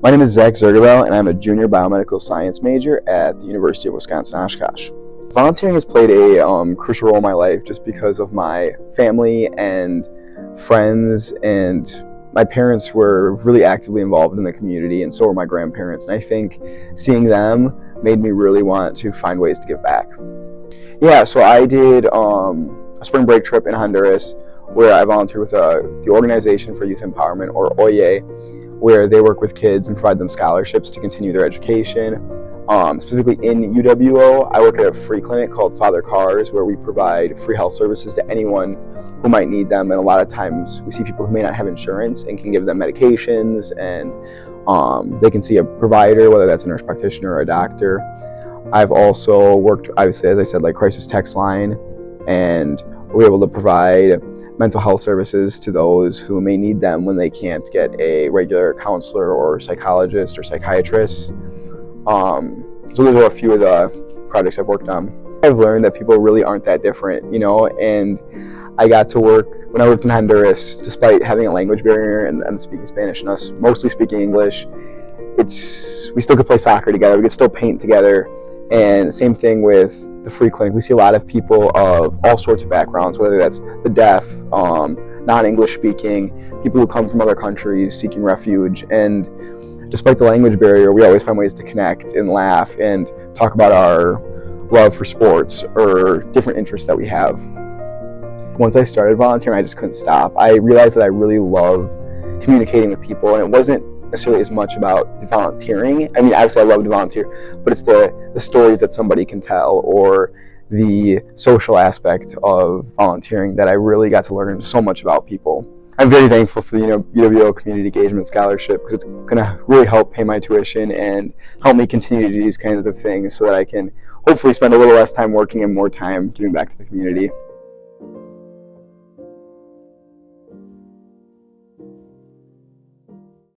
My name is Zach Zergabel, and I'm a junior biomedical science major at the University of Wisconsin-Oshkosh. Volunteering has played a crucial role in my life just because of my family and friends, and my parents were really actively involved in the community, and so were my grandparents. And I think seeing them made me really want to find ways to give back. Yeah, so I did a spring break trip in Honduras where I volunteered with the Organization for Youth Empowerment, or OYE, where they work with kids and provide them scholarships to continue their education. Specifically in UWO, I work at a free clinic called Father Cars, where we provide free health services to anyone who might need them. And a lot of times we see people who may not have insurance and can give them medications, and they can see a provider, whether that's a nurse practitioner or a doctor. I've also worked, obviously, as I said, like crisis text line, and we're able to provide mental health services to those who may need them when they can't get a regular counselor or psychologist or psychiatrist. So those are a few of the projects I've worked on. I've learned that people really aren't that different, and I got to work, when I worked in Honduras, despite having a language barrier and them speaking Spanish and us mostly speaking English, we still could play soccer together, we could still paint together. And same thing with the free clinic. We see a lot of people of all sorts of backgrounds, whether that's the deaf, non-English speaking, people who come from other countries seeking refuge. And despite the language barrier, we always find ways to connect and laugh and talk about our love for sports or different interests that we have. Once I started volunteering, I just couldn't stop. I realized that I really love communicating with people, and it wasn't necessarily as much about the volunteering. I mean, obviously I love to volunteer, but it's the stories that somebody can tell or the social aspect of volunteering that I really got to learn so much about people. I'm very thankful for the UWO Community Engagement Scholarship, because it's going to really help pay my tuition and help me continue to do these kinds of things so that I can hopefully spend a little less time working and more time giving back to the community.